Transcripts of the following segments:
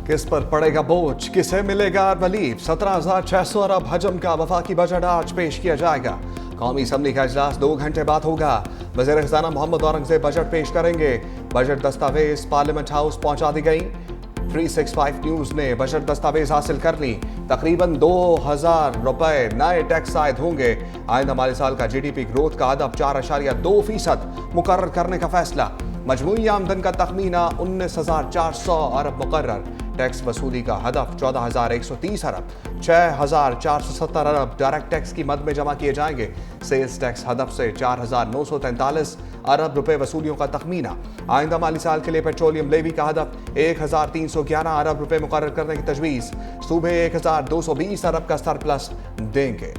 किस पर पड़ेगा बोझ, किसे मिलेगा रिलीफ? 17,600 अरब हजम का वफाकी बजट आज पेश किया जाएगा। कौमी असम्बली का इजलास 2 घंटे बाद होगा। वज़ीर खजाना मोहम्मद औरंगज़ेब बजट पेश करेंगे। बजट दस्तावेज पार्लियामेंट हाउस पहुंचा दी गई। 365 न्यूज ने बजट दस्तावेज हासिल कर ली। तकरीबन 2,000 रुपए नए टैक्स आयद होंगे। आइंदा माली साल का GDP ग्रोथ का हदफ 4.2% मुकर्रर करने का फैसला। मजमूई आमदन का तखमीना 19,400 अरब मुकर्रर। टैक्स वसूली का हदफ 14,130 अरब। 6,470 अरब डायरेक्ट टैक्स की मद में जमा किए जाएंगे। सेल्स टैक्स हदफ से 4,943 अरब रुपए वसूलियों का तखमीना। आइंदा माली साल के लिए पेट्रोलियम लेवी का हदफ 1,311 अरब रुपए मुकर्रर करने की तजवीज़। सूबे 1,220 अरब का सरप्लस देंगे।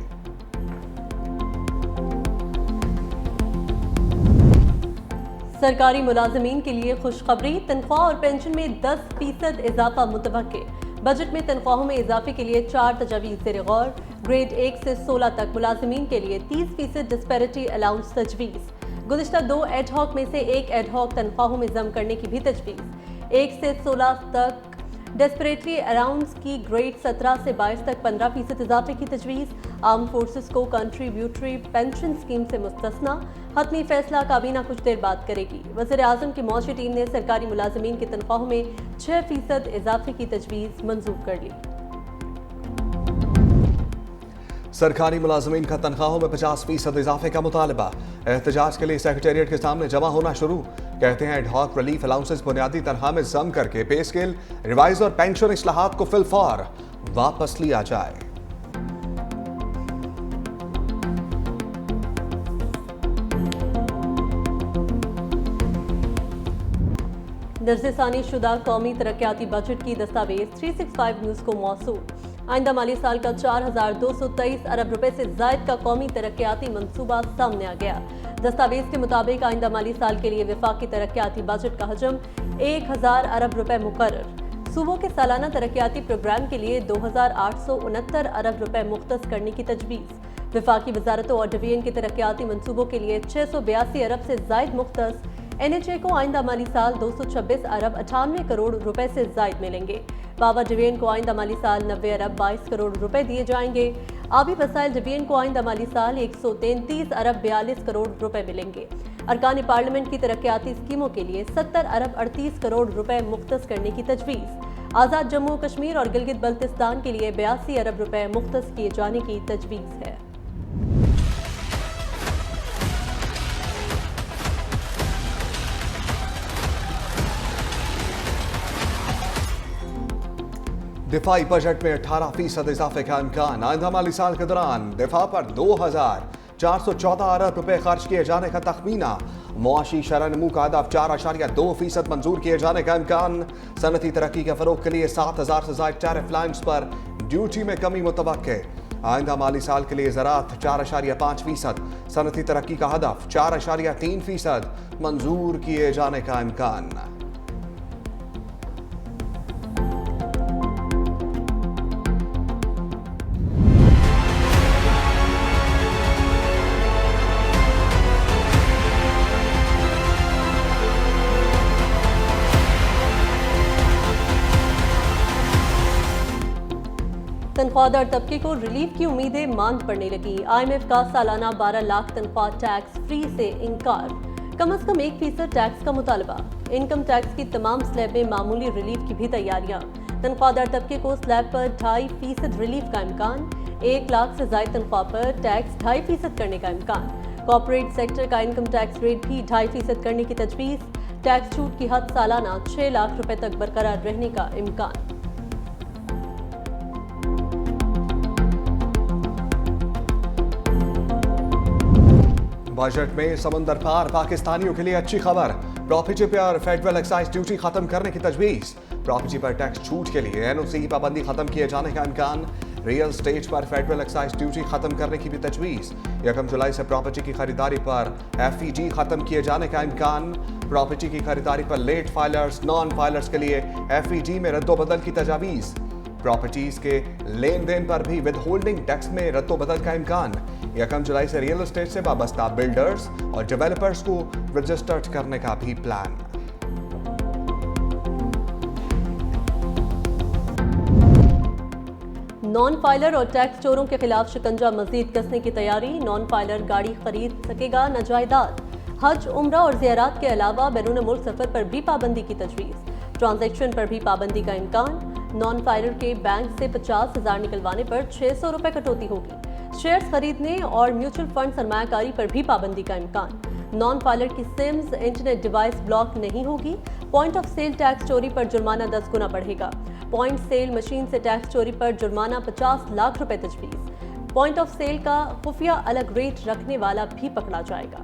सरकारी मुलाजमीन के लिए खुशखबरी, तनख्वाह और पेंशन में 10% इजाफा मुतवक्के। बजट में तनख्वाहों में इजाफे के लिए 4 तजवीज़ ज़ेर गौर। ग्रेड 1 से 16 तक मुलाजमीन के लिए 30% डिस्पैरिटी अलाउंस तजवीज़। गुज़िश्ता 2 एडहॉक में से 1 एडहॉक तनख्वाहों में जम करने की भी तजवीज़। 1 से 16 तक डिस्पैरिटी अलाउंस की ग्रेड 17 से 22 तक 15% इजाफे की तजवीज़। आर्म फोर्सेस को कंट्रीब्यूटरी पेंशन स्कीम से मुस्तस्ना। हतमी फैसला काबीना कुछ देर बाद करेगी। वज़ीर आज़म की मौशी टीम ने सरकारी मुलाजमीन की तनख्वाहों में 6% इजाफे की तजवीज़ मंजूर कर ली। सरकारी मुलाजमीन का तनख्वाहों में 50% इजाफे का मुतालबा। एहतजाज के लिए सेक्रेटेरिएट के सामने जमा होना शुरू। कहते हैं एडहॉक रिलीफ अलाउंसेस बुनियादी तनख्वाह में जम करके पे स्केल, रिवाइज और पेंशन इस्लाहात को फिलफौर वापस लिया जाए। दर्जेसानी शुदा कौमी तरक्याती बजट की दस्तावेज 365 न्यूज को मौसूल। आइंदा माली साल का 4,223 अरब रुपए से जायद का कौमी तरक्याती मंसूबा सामने आ गया। दस्तावेज के मुताबिक आइंदा माली साल के लिए वफाकी तरक्याती बजट का हजम 1,000 अरब रुपए मुकर्रर। सूबों के सालाना तरक्याती प्रोग्राम के लिए 2,869 अरब रुपए मुख्तस करने की तजवीज़। वफाकी वजारतों और डिवीजन के तरक्याती मंसूबों के लिए 682 अरब से जायद मुख्तस। NHA को आइंदा माली साल 226 अरब 98 करोड़ रुपए से जायद मिलेंगे। पावर डिवीजन को आइंदा माली साल 90 अरब 22 करोड़ रुपए दिए जाएंगे। आबी वसाइल डिवीजन को आइंदा माली साल 133 अरब 42 करोड़ रुपए मिलेंगे। अरकान पार्लियामेंट की तरक्याती स्कीमों के लिए 70 अरब 38 करोड़ रुपए मुख्तस करने की तजवीज़। आज़ाद जम्मू कश्मीर और गिलगित बल्तिस्तान के लिए 82 अरब रुपए मुख्तस किए जाने की तजवीज़ है। दिफाई बजट में 18% इजाफे का इम्कान। आइंदा माली साल के दौरान दिफा पर 2,414 अरब रुपए खर्च किए जाने का तखमीना। मुआशी शरह नमू का हदफ 4.2% मंजूर किए जाने का इम्कान। सनती तरक्की के फरोग के लिए 7,000 से ज्यादा टैरिफ लाइन्स पर ड्यूटी में कमी मुतवक्के। आइंदा माली साल के लिए ज़राअत 4.5%। सनती तरक्की का हदफ 4.3% मंजूर किए जाने का इम्कान। तनख्वाहदार तबके को रिलीफ की उम्मीदें मांद पड़ने लगी। IMF का सालाना 12 लाख तनख्वाह टैक्स फ्री से इनकार। कम अज कम 1% टैक्स का मुतालबा। इनकम टैक्स की तमाम स्लैब में मामूली रिलीफ की भी तैयारियां। तनख्वाहदार तबके को स्लैब पर 2.5% रिलीफ का इम्कान। 1 लाख से ज्यादा तनख्वाह पर टैक्स 2.5% करने का इम्कान। कॉर्पोरेट सेक्टर का इनकम टैक्स रेट भी 2.5% करने की तजवीज़। टैक्स छूट की हद सालाना 6 लाख रुपए तक बरकरार रहने का इम्कान। बजट में समंदर पार पाकिस्तानियों के लिए अच्छी खबर। प्रॉपर्टी पर फेडरल एक्साइज ड्यूटी खत्म करने की तजवीज़। प्रॉपर्टी पर टैक्स छूट के लिए NOC पाबंदी खत्म किए जाने का इम्कान। रियल स्टेट पर फेडरल एक्साइज ड्यूटी खत्म करने की भी तजवीज़। 1 जुलाई से प्रॉपर्टी की खरीदारी पर FEG खत्म किए जाने का इम्कान। प्रॉपर्टी की खरीदारी पर लेट फाइलर्स, नॉन फाइलर्स के लिए FEG में रद्दोबदल की तजावीज़। प्रॉपर्टीज के लेन देन पर भी विद होल्डिंग टैक्स में रद्दोबदल का इम्कान। 1 जुलाई से रियल एस्टेट से वाबस्ता बिल्डर्स और डेवलपर्स को रजिस्टर्ड करने का भी प्लान। नॉन फाइलर और टैक्स चोरों के खिलाफ शिकंजा मजीद कसने की तैयारी। नॉन फाइलर गाड़ी खरीद सकेगा न जायदाद। हज, उम्रा और ज़ियारात के अलावा बैरून मुल्क सफर पर भी पाबंदी की तजवीज़। ट्रांजैक्शन पर भी पाबंदी का इम्कान। नॉन फाइलर के बैंक से 50,000 निकलवाने पर 600 रुपए कटौती होगी। शेयर्स खरीदने और म्यूचुअल फंड सरमायाकारी पर भी पाबंदी का इम्कान। नॉन फाइलर की सिम्स, इंटरनेट डिवाइस ब्लॉक नहीं होगी। पॉइंट ऑफ सेल टैक्स चोरी पर जुर्माना 10 गुना बढ़ेगा। पॉइंट सेल मशीन से टैक्स चोरी पर जुर्माना 50 लाख रुपए तजवीज़। पॉइंट ऑफ सेल का खुफिया अलग रेट रखने वाला भी पकड़ा जाएगा।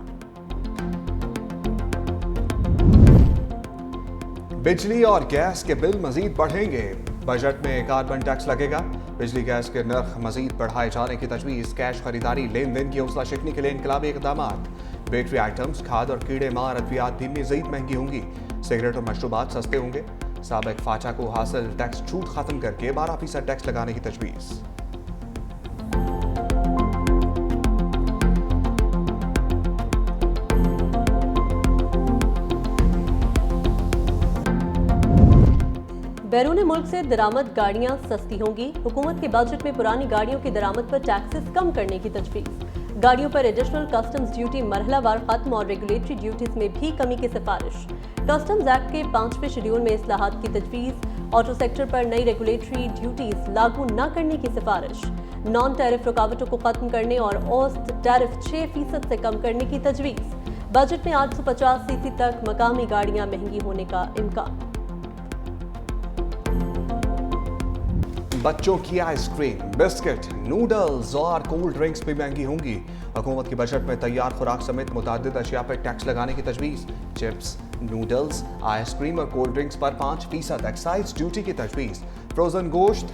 बिजली और गैस के बिल मजीद बढ़ेंगे। बजट में कार्बन टैक्स लगेगा। बिजली गैस के नर्ख मजीद बढ़ाए जाने की तजवीज़। कैश खरीदारी, लेन देन की हौसला शिकनी के लिए इनकलाबी इकदाम। बेकरी आइटम्स, खाद और कीड़े मार अद्वियात भी मजीद महंगी होंगी। सिगरेट और मशरूबात सस्ते होंगे। साबिक फाचा को हासिल टैक्स छूट खत्म करके 12% टैक्स लगाने की तजवीज़। बैरून मुल्क से दरामद गाड़ियां सस्ती होंगी। हुकूमत के बजट में पुरानी गाड़ियों की दरामद पर टैक्सेस कम करने की तजवीज़। गाड़ियों पर एडिशनल कस्टम्स ड्यूटी मरहलावार खत्म और रेगुलेटरी ड्यूटीज में भी कमी की सिफारिश। कस्टम्स एक्ट के 5वें शेड्यूल में इस्लाहात की तजवीज़। ऑटो सेक्टर पर नई रेगुलेटरी ड्यूटीज लागू न करने की सिफारिश। नॉन टैरिफ रुकावटों को खत्म करने और औसत टैरिफ 6% से कम करने की तजवीज़। बजट में 850 सीसी तक मकामी गाड़ियां महंगी होने का इम्कान। बच्चों की आइसक्रीम, बिस्किट, नूडल्स और कोल्ड ड्रिंक्स भी महंगी होंगी। हुकूमत के बजट में तैयार खुराक समेत मुतअद्दिद अशिया पर टैक्स लगाने की तजवीज़। चिप्स, नूडल्स, आइसक्रीम और कोल्ड ड्रिंक्स पर 5% एक्साइज ड्यूटी की तजवीज़। फ्रोजन गोश्त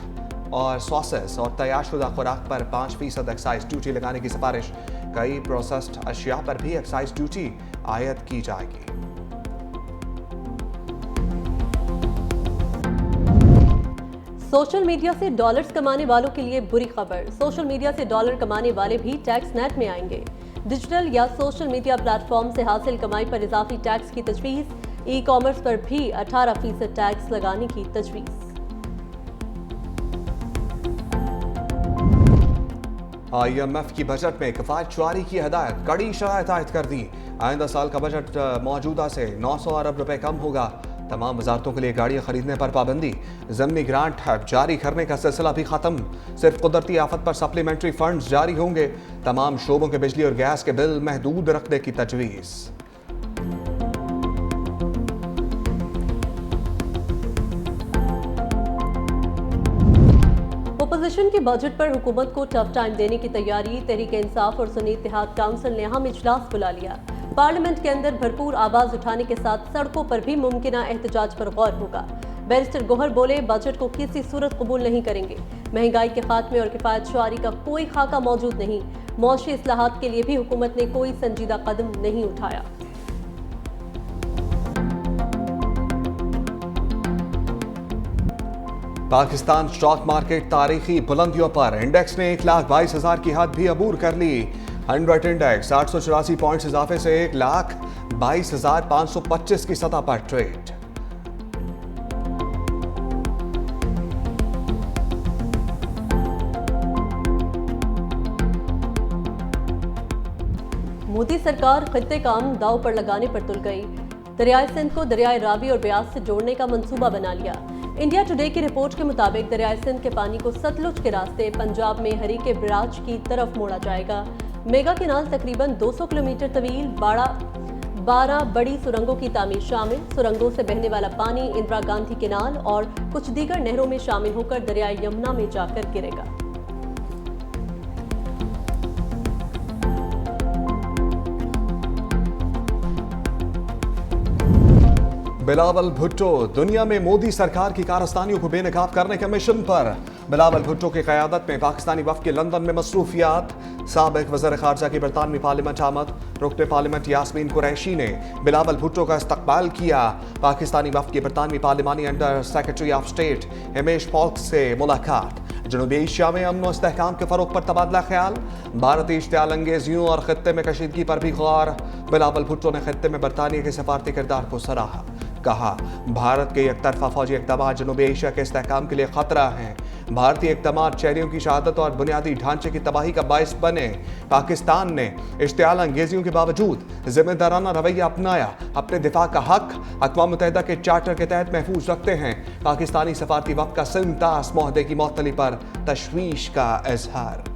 और सॉसेस और तैयारशुदा खुराक पर 5% एक्साइज ड्यूटी लगाने की सिफारिश। कई प्रोसेस्ड अशिया पर भी एक्साइज ड्यूटी आयद की जाएगी। सोशल मीडिया से डॉलर्स कमाने वालों के लिए बुरी खबर। सोशल मीडिया से डॉलर कमाने वाले भी टैक्स नेट में आएंगे। डिजिटल या सोशल मीडिया प्लेटफॉर्म से हासिल कमाई पर इजाफी टैक्स की तजवीज़। ई कॉमर्स पर भी 18% टैक्स लगाने की तजवीज़। IMF की बजट में किफायत जारी की हदायत। कड़ी शराइत आयद कर दी। आइंदा साल का बजट मौजूदा से 900 अरब रुपए कम होगा। तमाम वजारतों के लिए गाड़ियां खरीदने पर पाबंदी। ज़मीनी ग्रांट जारी करने का सिलसिला भी खत्म। सिर्फ कुदरती आफत पर सप्लीमेंट्री फंड्स जारी होंगे। तमाम शोबों के बिजली और गैस के बिल महदूद रखने की तजवीज़। ओपोजिशन के बजट पर हुकूमत को टफ टाइम देने की तैयारी। तहरीक इंसाफ और सुन्नी इत्तेहाद काउंसिल ने अहम इजलास बुला लिया। पार्लियामेंट के अंदर भरपूर आवाज उठाने के साथ सड़कों पर भी मुमकिना एहतजाज पर गौर होगा। बैरिस्टर गोहर बोले, बजट को किसी सूरत कबूल नहीं करेंगे। महंगाई के खात्मे और किफायत जारी का कोई खाका मौजूद नहीं। मौशी इस्लाहात के लिए भी हुकूमत ने कोई संजीदा कदम नहीं उठाया। पाकिस्तान स्टॉक मार्केट तारीखी बुलंदियों पर। इंडेक्स ने 1,22,000 की हद भी अबूर कर ली। 100 इंडेक्स 884 पॉइंट्स इजाफे से 1,22,525 की सतह पर ट्रेड। मोदी सरकार खित्ते का अमन दाव पर लगाने पर तुल गई। दरियाए सिंध को दरियाए रावी और ब्यास से जोड़ने का मंसूबा बना लिया। इंडिया टुडे की रिपोर्ट के मुताबिक दरियाए सिंध के पानी को सतलुज के रास्ते पंजाब में हरीके बराज की तरफ मोड़ा जाएगा। मेगा केनाल तकरीबन 200 किलोमीटर तवील 12 बड़ी सुरंगों की तामीर शामिल। सुरंगों से बहने वाला पानी इंदिरा गांधी केनाल और कुछ दीगर नहरों में शामिल होकर दरियाए यमुना में जाकर गिरेगा। बिलावल भुट्टो दुनिया में मोदी सरकार की कारस्तानियों को बेनकाब करने के मिशन पर। बिलावल भुट्टो की क़यादत में पाकिस्तानी वफ़द की लंदन में मसरूफियात। साबिक वज़ीर ख़ारजा की बरतानवी पार्लियामेंट आमद। रुकन पार्लियामेंट यास्मीन कुरैशी ने बिलावल भुट्टो का इस्तकबाल किया। पाकिस्तानी वफ़द की बरतानवी पार्लिमानी under secretary of state Hamish पॉल्क से मुलाकात। जनूबी एशिया में अमन और इस्तेहकाम के फ़रोग पर तबादला ख्याल। भारतीय इश्तियाल अंगेजियों और खित्ते में कशीदगी पर भी गौर। बिलावल भुट्टो ने खित्ते में बरतानिया के सफारती किरदार को सराहा। कहा, भारत के एकतरफा फौजी इक़दामात जनूबी एशिया के इस्तेहकाम के लिए खतरा हैं। भारतीय इक़दामात शहरियों की शहादत और बुनियादी ढांचे की तबाही का बायस बने। पाकिस्तान ने इश्तियाल अंगेजियों के बावजूद जिम्मेदाराना रवैया अपनाया, अपने दिफा का हक अक़वाम मुत्तहिदा के चार्टर के तहत महफूज रखते हैं। पाकिस्तानी सफारती वफ़द का सिंतास मुआहदे की मअतली पर तशवीश का इजहार।